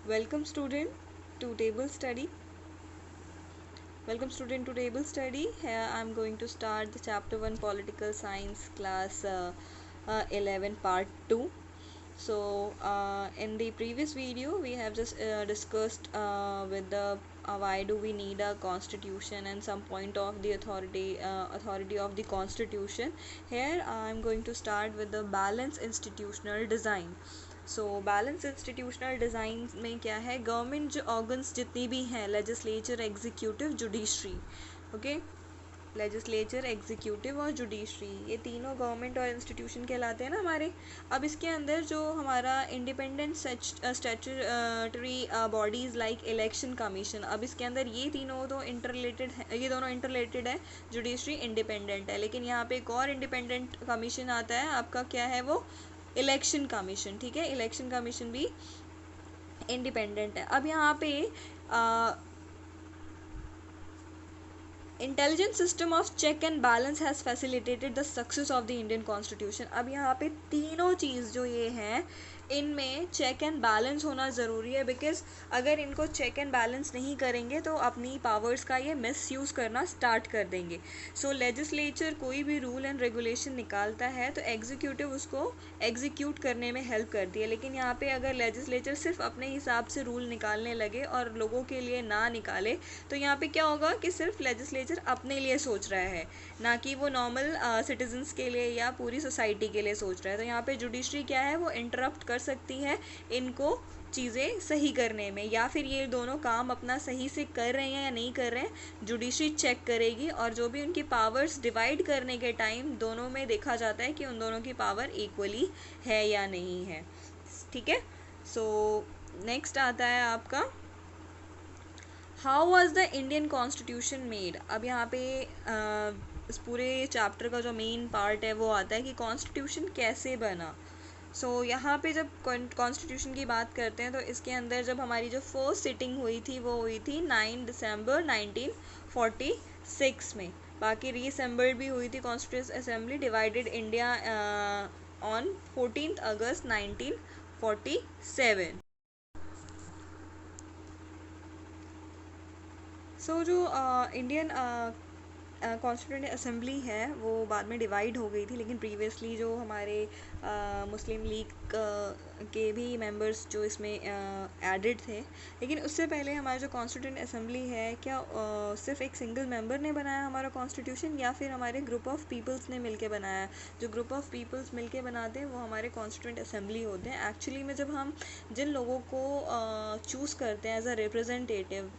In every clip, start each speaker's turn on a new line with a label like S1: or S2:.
S1: Welcome student to table study. Welcome student to table study. Here I am going to start the chapter 1 political science class 11 part 2. So in the previous video we have just discussed with the why do we need a constitution and some point of the authority of the constitution. Here I am going to start with the balanced institutional design. So balance institutional design में क्या है, government जो organs जितनी भी हैं, legislature, executive, judiciary, okay, legislature, executive और judiciary, ये तीनों गवर्नमेंट और इंस्टीट्यूशन कहलाते हैं ना हमारे. अब इसके अंदर जो हमारा independent statutory bodies like election commission, अब इसके अंदर ये तीनों तो इंटरलेटेड है, ये दोनों इंटरलेटेड है. जुडिशरी इंडिपेंडेंट है, लेकिन यहाँ पे एक और इंडिपेंडेंट कमीशन आता है आपका, क्या है वो, इलेक्शन कमीशन. ठीक है, इलेक्शन कमीशन भी इंडिपेंडेंट है. अब यहाँ पे intelligent system of check and balance has facilitated the success of the Indian constitution. अब यहाँ पे तीनों चीज़ जो ये हैं, इनमें चेक एंड बैलेंस होना ज़रूरी है, बिकॉज अगर इनको चेक एंड बैलेंस नहीं करेंगे तो अपनी पावर्स का ये मिसयूज़ करना स्टार्ट कर देंगे. सो लेजिस्लेचर कोई भी रूल एंड रेगुलेशन निकालता है तो एग्जीक्यूटिव उसको एग्जीक्यूट करने में हेल्प करती है. लेकिन यहाँ पे अगर लेजिस्लेचर सिर्फ अपने हिसाब से रूल निकालने लगे और लोगों के लिए ना निकाले तो यहाँ पे क्या होगा कि सिर्फ लेजिस्लेचर अपने लिए सोच रहा है, ना कि वो नॉर्मल सिटीजन्स के लिए या पूरी सोसाइटी के लिए सोच रहा है. तो यहाँ पे जुडिशरी क्या है, वो इंटरप्ट कर सकती है इनको चीज़ें सही करने में, या फिर ये दोनों काम अपना सही से कर रहे हैं या नहीं कर रहे हैं, जुडिशरी चेक करेगी. और जो भी उनकी पावर्स डिवाइड करने के टाइम दोनों में देखा जाता है कि उन दोनों की पावर इक्वली है या नहीं है. ठीक है. सो नेक्स्ट आता है आपका, how was the Indian constitution made. अब यहाँ पे इस पूरे चैप्टर का जो मेन पार्ट है वो आता है कि कॉन्स्टिट्यूशन कैसे बना. सो यहाँ पे जब कॉन्स्टिट्यूशन की बात करते हैं तो इसके अंदर जब हमारी जो फर्स्ट सिटिंग हुई थी वो हुई थी 9 दिसंबर 1946 में. बाकी रीअसेंबल्ड भी हुई थी constitution assembly, divided India on 14 अगस्त 1947. सो जो इंडियन कॉन्स्टिट्यूंट असेंबली है वो बाद में डिवाइड हो गई थी, लेकिन प्रीवियसली जो हमारे मुस्लिम लीग के भी मेंबर्स जो इसमें एडेड थे. लेकिन उससे पहले हमारा जो कॉन्स्टिट्यूंट असेंबली है, क्या सिर्फ एक सिंगल मेंबर ने बनाया हमारा कॉन्स्टिट्यूशन, या फिर हमारे ग्रुप ऑफ पीपल्स ने मिलके बनाया. जो ग्रुप ऑफ पीपल्स मिलके बनाते हैं वो हमारे कॉन्स्टिट्यूंट असेंबली होते हैं. एक्चुअली में जब हम जिन लोगों को चूज़ करते हैं एज अ रिप्रेजेंटेटिव,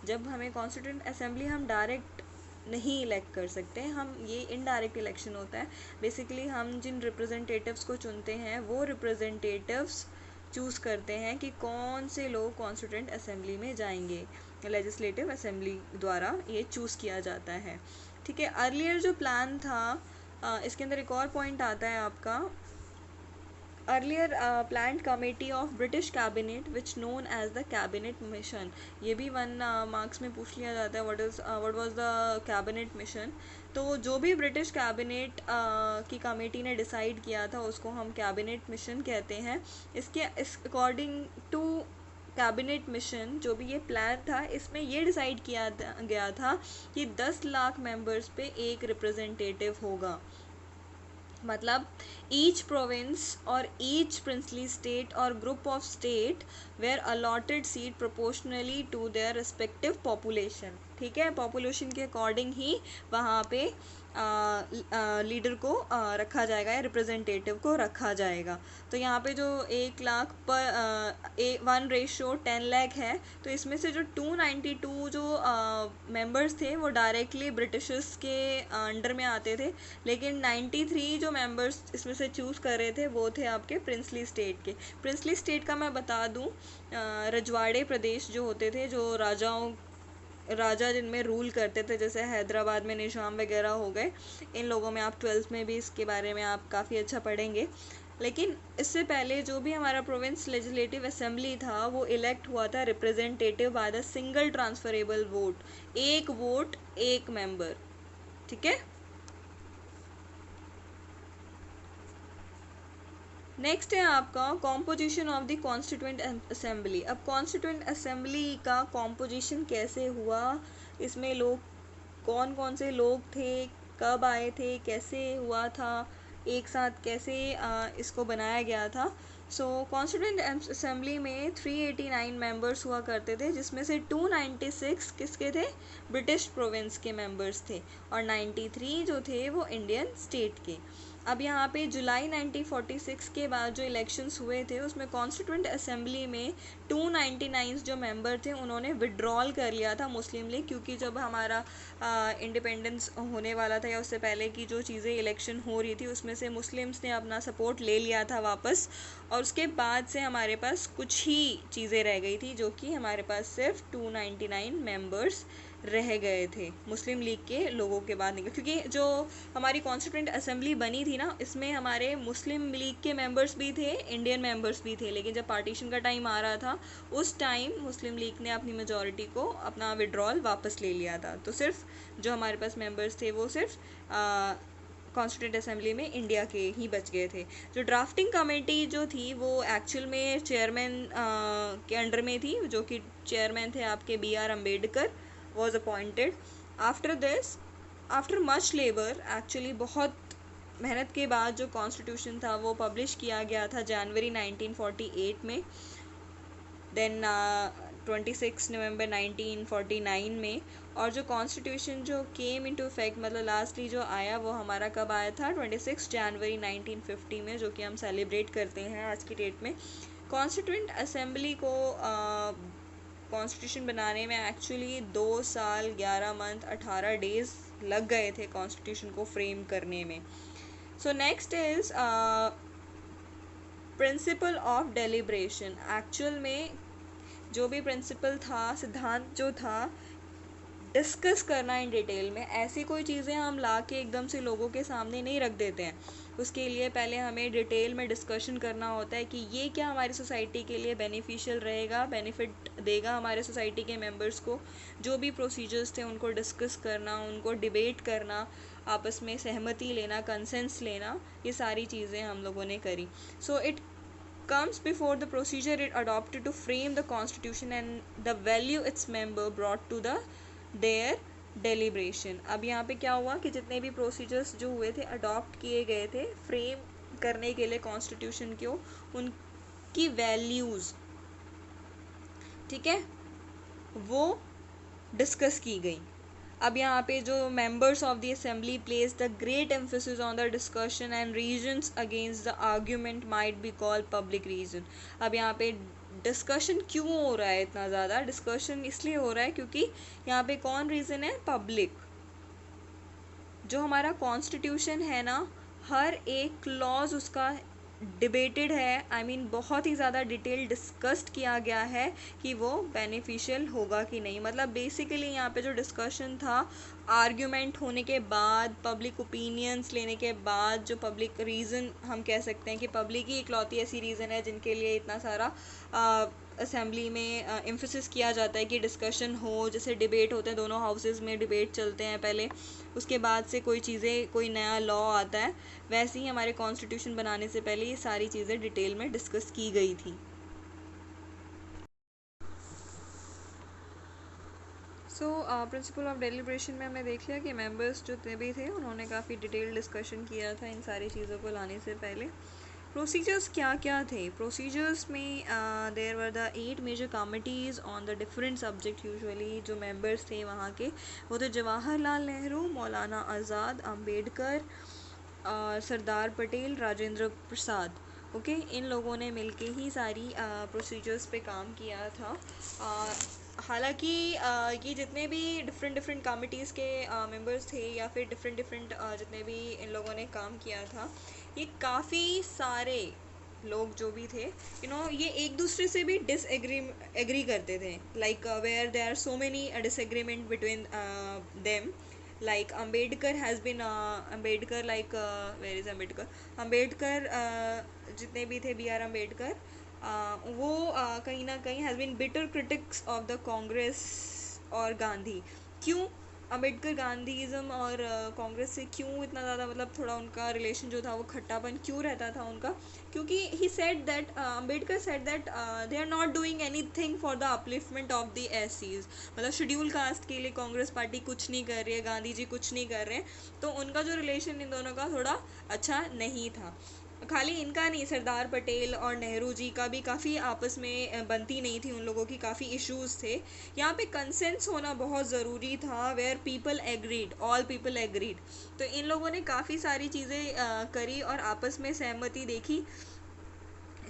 S1: जब हमें कॉन्स्टिट्यूंट असेंबली हम डायरेक्ट नहीं इलेक्ट कर सकते, हम ये इनडायरेक्ट इलेक्शन होता है. बेसिकली हम जिन रिप्रेजेंटेटिव्स को चुनते हैं वो रिप्रेजेंटेटिव्स चूज़ करते हैं कि कौन से लोग कॉन्स्टिट्यूंट असेंबली में जाएंगे. लेजिस्लेटिव असेंबली द्वारा ये चूज़ किया जाता है. ठीक है. अर्लियर जो प्लान था, इसके अंदर एक और पॉइंट आता है आपका, earlier planned committee of British cabinet which known as the cabinet mission. ये भी 1 मार्क्स में पूछ लिया जाता है, what was the cabinet mission. तो जो भी ब्रिटिश कैबिनेट की कमेटी ने डिसाइड किया था उसको हम कैबिनेट मिशन कहते हैं. इस अकॉर्डिंग टू कैबिनेट मिशन जो भी ये प्लान था, इसमें ये डिसाइड किया गया था कि 10 लाख मेंबर्स पे एक रिप्रेजेंटेटिव होगा. मतलब ईच प्रोविंस और ईच प्रिंसली स्टेट और group of state were allotted seat proportionally to their respective population. ठीक है, पॉपुलेशन के अकॉर्डिंग ही वहाँ पे लीडर को रखा जाएगा या रिप्रेजेंटेटिव को रखा जाएगा. तो यहाँ पे जो 1 लाख पर 1:10 लाख है, तो इसमें से जो 292 जो मेंबर्स थे वो डायरेक्टली ब्रिटिशर्स के अंडर में आते थे, लेकिन 93 जो मेंबर्स इसमें से चूज़ कर रहे थे वो थे आपके प्रिंसली स्टेट के. प्रिंसली स्टेट का मैं बता दूँ, रजवाड़े प्रदेश जो होते थे, जो राजा जिनमें रूल करते थे, जैसे हैदराबाद में निज़ाम वगैरह हो गए, इन लोगों में आप 12th में भी इसके बारे में आप काफ़ी अच्छा पढ़ेंगे. लेकिन इससे पहले जो भी हमारा प्रोविंस लेजिस्लेटिव असेंबली था वो इलेक्ट हुआ था representative by the single transferable vote, एक वोट एक मेंबर. ठीक है. नेक्स्ट है आपका composition of the constituent assembly. अब कॉन्स्टिट्यूंट असेंबली का कॉम्पोजिशन कैसे हुआ, इसमें लोग कौन कौन से लोग थे, कब आए थे, कैसे हुआ था, एक साथ कैसे इसको बनाया गया था। सो कॉन्स्टिट्यूंट असेंबली में 389 मेंबर्स हुआ करते थे, जिसमें से 296 किसके थे, ब्रिटिश प्रोविंस के मेंबर्स थे, और 93 जो थे वो इंडियन स्टेट के। अब यहाँ पे जुलाई 1946 के बाद जो इलेक्शंस हुए थे उसमें कॉन्स्टिट्यूंट असेंबली में 299 जो मेंबर थे उन्होंने विड्रॉल कर लिया था मुस्लिम लीग, क्योंकि जब हमारा इंडिपेंडेंस होने वाला था या उससे पहले की जो चीज़ें इलेक्शन हो रही थी उसमें से मुस्लिम्स ने अपना सपोर्ट ले लिया था वापस, और उसके बाद से हमारे पास कुछ ही चीज़ें रह गई थी, जो कि हमारे पास सिर्फ 299 मेंबर्स रह गए थे मुस्लिम लीग के लोगों के बाद निकल, क्योंकि जो हमारी कॉन्स्टिट्यूंट असेंबली बनी थी ना, इसमें हमारे मुस्लिम लीग के मेंबर्स भी थे, इंडियन मेंबर्स भी थे, लेकिन जब पार्टीशन का टाइम आ रहा था उस टाइम मुस्लिम लीग ने अपनी मेजॉरिटी को अपना विड्रॉल वापस ले लिया था, तो सिर्फ जो हमारे पास मेंबर्स थे वो सिर्फ कॉन्स्टिट्यूंट असेंबली में इंडिया के ही बच गए थे। जो ड्राफ्टिंग कमेटी जो थी वो एक्चुअल में चेयरमैन के अंडर में थी, जो कि चेयरमैन थे आपके B.R. Ambedkar was appointed. After this, after much labor, actually बहुत मेहनत के बाद जो कॉन्स्टिट्यूशन था वो पब्लिश किया गया था जनवरी 1948 में, देन 26 नवंबर 1949 में, और जो कॉन्स्टिट्यूशन जो केम इनटू इफेक्ट मतलब लास्टली जो आया वो हमारा कब आया था, 26 जनवरी 1950 में, जो कि हम सेलिब्रेट करते हैं आज की डेट में। कॉन्स्टिट्यूंट असेंबली को कॉन्स्टिट्यूशन बनाने में एक्चुअली 2 साल 11 मंथ 18 डेज लग गए थे कॉन्स्टिट्यूशन को फ्रेम करने में। So next is principle of deliberation. Actual में जो भी प्रिंसिपल था, सिद्धांत जो था, डिस्कस करना इन डिटेल में, ऐसी कोई चीज़ें हम ला के एकदम से लोगों के सामने नहीं रख देते हैं, उसके लिए पहले हमें डिटेल में डिस्कशन करना होता है कि ये क्या हमारी सोसाइटी के लिए बेनिफिशियल रहेगा, बेनिफिट देगा हमारे सोसाइटी के मेंबर्स को। जो भी प्रोसीजर्स थे उनको डिस्कस करना, उनको डिबेट करना, आपस में सहमति लेना, कंसेंस लेना, ये सारी चीज़ें हम लोगों ने करी। So it comes before the procedure it adopted to frame the constitution and the value its member brought to the their deliberation। अब यहाँ पे क्या हुआ कि जितने भी प्रोसीजर्स जो हुए थे अडॉप्ट किए गए थे फ्रेम करने के लिए कॉन्स्टिट्यूशन को, उनकी वैल्यूज़, ठीक है, वो डिस्कस की गई। अब यहाँ पे जो members of the assembly place the great emphasis on the discussion and reasons against the argument might be called public reason. अब यहाँ पे डिस्कशन क्यों हो रहा है, इतना ज़्यादा डिस्कशन इसलिए हो रहा है क्योंकि यहाँ पे कौन रीज़न है, पब्लिक। जो हमारा कॉन्स्टिट्यूशन है ना, हर एक क्लॉज उसका डिबेटेड है, आई मीन बहुत ही ज़्यादा डिटेल डिस्कस्ड किया गया है कि वो बेनिफिशियल होगा कि नहीं। मतलब बेसिकली यहाँ पे जो डिस्कशन था, आर्ग्यूमेंट होने के बाद, पब्लिक ओपिनियंस लेने के बाद, जो पब्लिक रीज़न हम कह सकते हैं कि पब्लिक ही इकलौती ऐसी रीज़न है जिनके लिए इतना सारा असेंबली में एम्फोसिस किया जाता है कि डिस्कशन हो, जैसे डिबेट होते हैं, दोनों हाउसेस में डिबेट चलते हैं पहले, उसके बाद से कोई चीज़ें, कोई नया लॉ आता है, वैसे ही हमारे कॉन्स्टिट्यूशन बनाने से पहले ये सारी चीज़ें डिटेल में डिस्कस की गई थी। सो प्रिंसिपल ऑफ डेलिब्रेशन में हमने देख लिया कि मेंबर्स जितने भी थे उन्होंने काफ़ी डिटेल डिस्कशन किया था इन सारी चीज़ों को लाने से पहले। प्रोसीजर्स क्या क्या थे, प्रोसीजर्स में there were the 8 major committees on the different subject. Usually जो मेंबर्स थे वहाँ के वो थे जवाहरलाल नेहरू, मौलाना आज़ाद, अम्बेडकर, सरदार पटेल, राजेंद्र प्रसाद। ओके, इन लोगों ने मिलके ही सारी प्रोसीजर्स पे काम किया था। हालांकि ये जितने भी डिफरेंट कमिटीज़ के मेंबर्स थे या फिर डिफरेंट जितने भी इन लोगों ने काम किया था, ये काफ़ी सारे लोग जो भी थे, ये एक दूसरे से भी एग्री करते थे, like where there are so many disagreement between them. like Ambedkar has been Ambedkar like where is Ambedkar जितने भी थे B.R. अम्बेडकर, वो कहीं ना कहीं has been bitter critics of the Congress और गांधी। क्यों? अम्बेडकर गांधीज़म और कांग्रेस से क्यों इतना ज़्यादा, मतलब थोड़ा उनका रिलेशन जो था वो खट्टापन क्यों रहता था उनका, क्योंकि he said that, Ambedkar said that they are not doing anything for the upliftment of the एससीज, मतलब शेड्यूल कास्ट के लिए कांग्रेस पार्टी कुछ नहीं कर रही है, गांधी जी कुछ नहीं कर रहे हैं, तो उनका जो रिलेशन इन दोनों का थोड़ा अच्छा नहीं था। खाली इनका नहीं, सरदार पटेल और नेहरू जी का भी काफ़ी आपस में बनती नहीं थी, उन लोगों की काफ़ी इश्यूज थे। यहाँ पे कंसेंस होना बहुत ज़रूरी था, where people agreed, all people agreed. तो इन लोगों ने काफ़ी सारी चीज़ें करी और आपस में सहमति देखी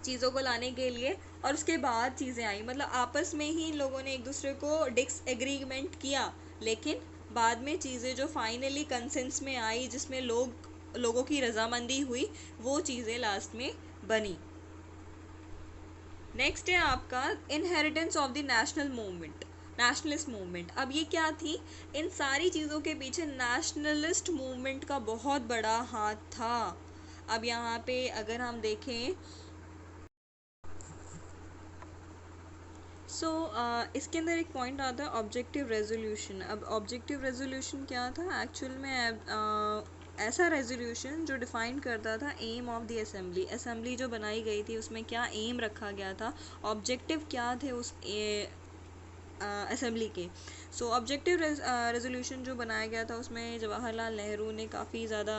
S1: चीज़ों को लाने के लिए, और उसके बाद चीज़ें आई, मतलब आपस में ही इन लोगों ने एक दूसरे को डिस एग्रीमेंट किया, लेकिन बाद में चीज़ें जो फाइनली कंसेंस में आई, जिसमें लोगों की रजामंदी हुई, वो चीज़ें लास्ट में बनी। नेक्स्ट है आपका inheritance of the national movement, nationalist movement. अब ये क्या थी, इन सारी चीज़ों के पीछे नेशनलिस्ट मूवमेंट का बहुत बड़ा हाथ था। अब यहाँ पे अगर हम देखें, इसके अंदर एक पॉइंट आता है ऑब्जेक्टिव रेजोल्यूशन। अब ऑब्जेक्टिव रेजोल्यूशन क्या था एक्चुअल में, ऐसा रेजोल्यूशन जो डिफाइन करता था aim of the assembly, assembly जो बनाई गई थी उसमें क्या एम रखा गया था, ऑब्जेक्टिव क्या थे उस असेंबली के। सो ऑब्जेक्टिव रेजोल्यूशन जो बनाया गया था उसमें जवाहरलाल नेहरू ने काफ़ी ज़्यादा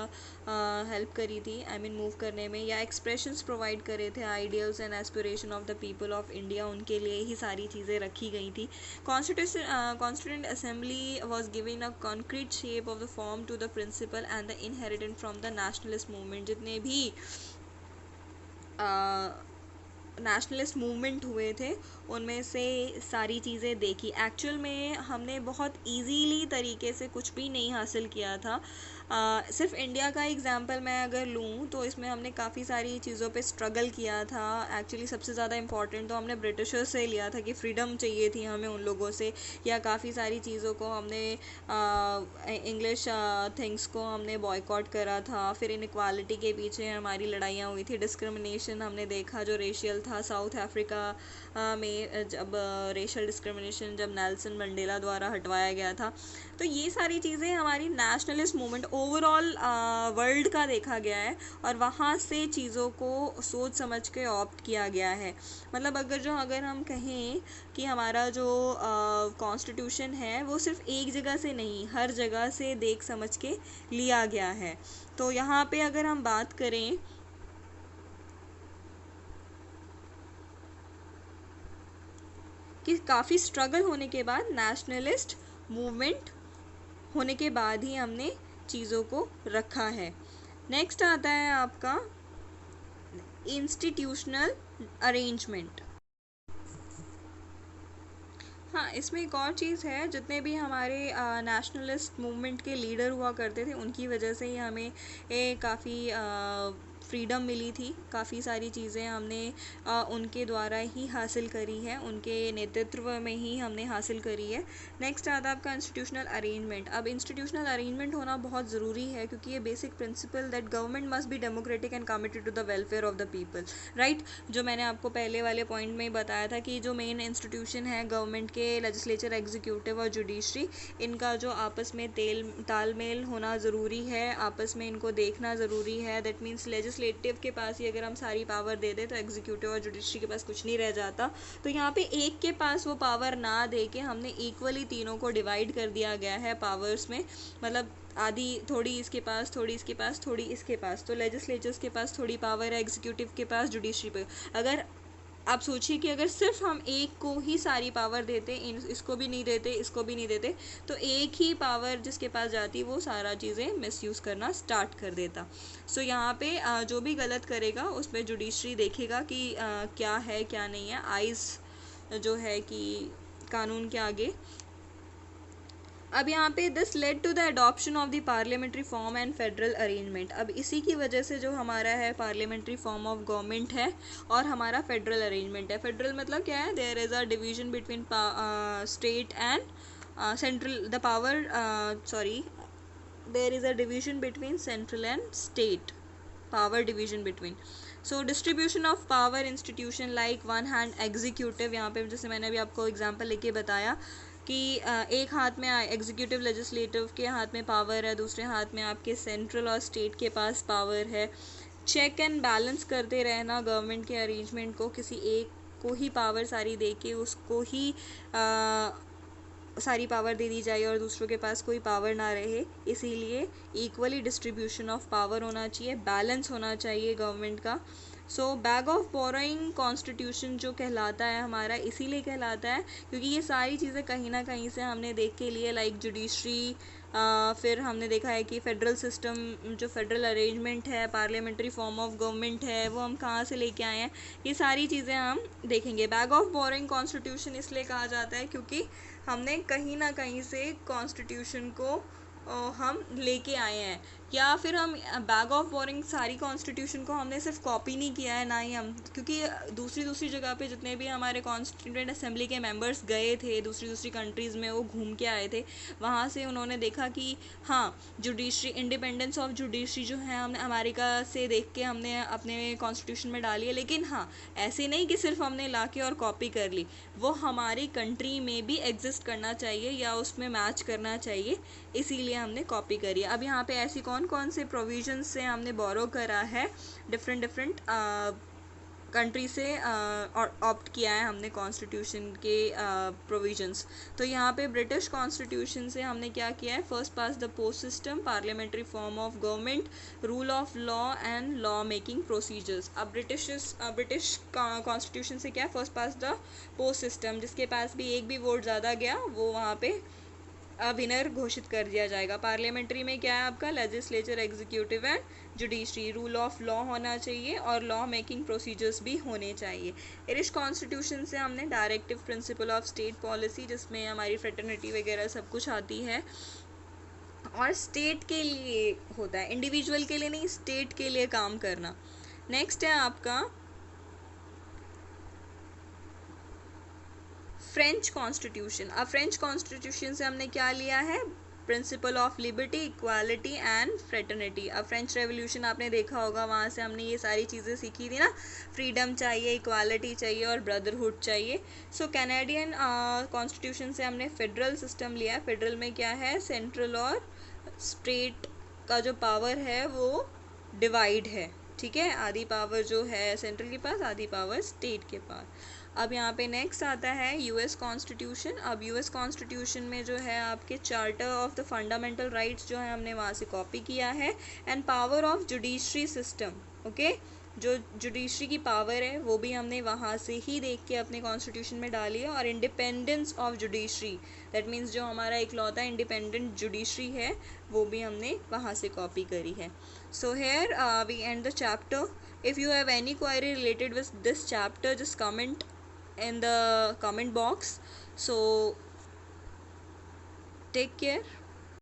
S1: हेल्प करी थी, आई मीन मूव करने में, या एक्सप्रेशंस प्रोवाइड करे थे, ideals and aspiration of the people of India, उनके लिए ही सारी चीज़ें रखी गई थी। Constituent assembly was giving a concrete shape of the form to the principle and the inherent from the nationalist movement. जितने भी नेशनलिस्ट मूवमेंट हुए थे उनमें से सारी चीज़ें देखी। एक्चुअल में हमने बहुत इजीली तरीके से कुछ भी नहीं हासिल किया था। सिर्फ इंडिया का एग्जांपल मैं अगर लूँ तो इसमें हमने काफ़ी सारी चीज़ों पे स्ट्रगल किया था। एक्चुअली सबसे ज़्यादा इम्पॉर्टेंट तो हमने ब्रिटिशर्स से लिया था कि फ्रीडम चाहिए थी हमें उन लोगों से, या काफ़ी सारी चीज़ों को हमने इंग्लिश थिंग्स को हमने बॉयकॉट करा था। फिर इनक्वालिटी के पीछे हमारी लड़ाइयाँ हुई थी, डिस्क्रिमिनेशन हमने देखा जो रेशियल था। साउथ अफ्रीका में जब रेशियल डिस्क्रिमिनेशन जब नेल्सन मंडेला द्वारा हटवाया गया था, तो ये सारी चीज़ें हमारी नेशनलिस्ट मूवमेंट ओवरऑल वर्ल्ड का देखा गया है, और वहाँ से चीज़ों को सोच समझ के ऑप्ट किया गया है। मतलब अगर हम कहें कि हमारा जो कॉन्स्टिट्यूशन है वो सिर्फ एक जगह से नहीं, हर जगह से देख समझ के लिया गया है। तो यहाँ पे अगर हम बात करें कि काफ़ी स्ट्रगल होने के बाद, नेशनलिस्ट मूवमेंट होने के बाद ही हमने चीज़ों को रखा है। नेक्स्ट आता है आपका इंस्टीट्यूशनल अरेंजमेंट। हाँ, इसमें एक और चीज़ है, जितने भी हमारे नेशनलिस्ट मूवमेंट के लीडर हुआ करते थे उनकी वजह से ही हमें काफ़ी फ्रीडम मिली थी। काफ़ी सारी चीज़ें हमने उनके द्वारा ही हासिल करी है, उनके नेतृत्व में ही हमने हासिल करी है। नेक्स्ट आता है आपका इंस्टीट्यूशनल अरेंजमेंट। अब इंस्टीट्यूशनल अरेंजमेंट होना बहुत ज़रूरी है, क्योंकि ये basic principle that government must be democratic and committed to the welfare of the people, right. जो मैंने आपको पहले वाले पॉइंट में बताया था कि जो मेन इंस्टीट्यूशन है गवर्नमेंट के, लेजिस्लेचर, एग्जीक्यूटिव और जुडिशरी, इनका जो आपस में तालमेल होना ज़रूरी है, आपस में इनको देखना ज़रूरी है। दैट मीन्स लेजिस्लेटिव के पास ही अगर हम सारी पावर दे दें तो एग्जीक्यूटिव और जुडिशरी के पास कुछ नहीं रह जाता। तो यहाँ पे एक के पास वो पावर ना दे के हमने इक्वली तीनों को डिवाइड कर दिया गया है पावर्स में, मतलब आधी थोड़ी इसके पास, थोड़ी इसके पास, थोड़ी इसके पास। तो लेजिस्लेचर्स के पास थोड़ी पावर है, एग्जीक्यूटिव के पास, जुडिशरी पे। अगर आप सोचिए कि अगर सिर्फ हम एक को ही सारी पावर देते, इसको भी नहीं देते, इसको भी नहीं देते, तो एक ही पावर जिसके पास जाती वो सारा चीज़ें मिसयूज़ करना स्टार्ट कर देता। सो यहाँ पे जो भी गलत करेगा उस पर जुडिशरी देखेगा कि क्या है क्या नहीं है, आइज़ जो है कि कानून के आगे। अब यहाँ पे this led to the adoption of the parliamentary form and federal arrangement. अब इसी की वजह से जो हमारा है पार्लियामेंट्री फॉर्म ऑफ गवर्नमेंट है और हमारा फेडरल अरेंजमेंट है। फेडरल मतलब क्या है, there is a division between state and central, the power, sorry, there is a division between central and state, power division between. So distribution of power institution like one hand executive, यहाँ पे जैसे मैंने अभी आपको example लेके बताया, कि एक हाथ में एग्जीक्यूटिव लेजिस्लेटिव के हाथ में पावर है, दूसरे हाथ में आपके सेंट्रल और स्टेट के पास पावर है। चेक एंड बैलेंस करते रहना गवर्नमेंट के अरेंजमेंट को, किसी एक को ही पावर सारी दे के उसको ही सारी पावर दे दी जाए और दूसरों के पास कोई पावर ना रहे। इसीलिए इक्वली डिस्ट्रीब्यूशन ऑफ पावर होना चाहिए, बैलेंस होना चाहिए गवर्नमेंट का। सो बैग ऑफ बोरोइंग कॉन्स्टिट्यूशन जो कहलाता है हमारा, इसीलिए कहलाता है क्योंकि ये सारी चीज़ें कहीं ना कहीं से हमने देख के लिए, लाइक जुडिशरी, फिर हमने देखा है कि फेडरल सिस्टम, जो फेडरल अरेंजमेंट है, पार्लियामेंट्री फॉर्म ऑफ गवर्नमेंट है, वो हम कहाँ से लेके आए हैं, ये सारी चीज़ें हम देखेंगे। बैग ऑफ बोरोइंग कॉन्स्टिट्यूशन इसलिए कहा जाता है क्योंकि हमने कहीं ना कहीं से कॉन्स्टिट्यूशन को हम लेके आए हैं, या फिर हम बैग ऑफ बोरिंग सारी कॉन्स्टिट्यूशन को हमने सिर्फ कॉपी नहीं किया है, ना ही हम, क्योंकि दूसरी जगह पे जितने भी हमारे कॉन्स्टिट्यूएंट असेंबली के मेंबर्स गए थे दूसरी कंट्रीज़ में, वो घूम के आए थे, वहाँ से उन्होंने देखा कि हाँ, जुडिशरी, इंडिपेंडेंस ऑफ जुडिशरी जो है हमने अमेरिका से देख के हमने अपने कॉन्स्टिट्यूशन में डाली है। लेकिन हाँ, ऐसे नहीं कि सिर्फ हमने ला के और कॉपी कर ली, वो हमारी कंट्री में भी एग्जिस्ट करना चाहिए या उसमें मैच करना चाहिए, इसीलिए हमने कॉपी करी है। अब यहाँ पे ऐसी कौन से प्रोविजंस से हमने बोरो करा है, डिफरेंट कंट्री से ऑप्ट किया है हमने कॉन्स्टिट्यूशन के प्रोविजंस। तो यहाँ पे ब्रिटिश कॉन्स्टिट्यूशन से हमने क्या किया है, first pass the post system, parliamentary form of government, rule of law and law making procedures. अब ब्रिटिश कॉन्स्टिट्यूशन से क्या है, first pass the post system, जिसके पास भी एक भी वोट ज़्यादा गया वो वहाँ पे विनर घोषित कर दिया जाएगा। पार्लियामेंट्री में क्या है आपका, legislature, executive and judiciary, rule of law होना चाहिए और लॉ मेकिंग प्रोसीजर्स भी होने चाहिए। इरिश कॉन्स्टिट्यूशन से हमने directive principle of state policy, जिसमें हमारी फ्रेटर्निटी वगैरह सब कुछ आती है, और स्टेट के लिए होता है, इंडिविजुअल के लिए नहीं, स्टेट के लिए काम करना। नेक्स्ट है आपका फ्रेंच कॉन्स्टिट्यूशन। अब फ्रेंच कॉन्स्टिट्यूशन से हमने क्या लिया है, principle of liberty, equality and fraternity. अब फ्रेंच रेवोल्यूशन आपने देखा होगा, वहाँ से हमने ये सारी चीज़ें सीखी थी ना, फ्रीडम चाहिए, इक्वालिटी चाहिए और ब्रदरहुड चाहिए। सो कैनेडियन कॉन्स्टिट्यूशन से हमने फेडरल सिस्टम लिया है। फेडरल में क्या है, सेंट्रल और स्टेट का जो पावर है वो डिवाइड है, ठीक है, आधी पावर जो है सेंट्रल के पास, आधी पावर स्टेट के पास। अब यहाँ पे नेक्स्ट आता है यूएस कॉन्स्टिट्यूशन। अब यूएस कॉन्स्टिट्यूशन में जो है आपके charter of the fundamental rights जो है हमने वहाँ से कॉपी किया है, and power of judiciary system, okay, जो जुडिशरी की पावर है वो भी हमने वहाँ से ही देख के अपने कॉन्स्टिट्यूशन में डाली है, और independence of judiciary, that means जो हमारा इकलौता इंडिपेंडेंट जुडिशरी है वो भी हमने वहाँ से कॉपी करी है। So here we end the chapter. If you have any query related with this chapter, just comment in the comment box. So take care.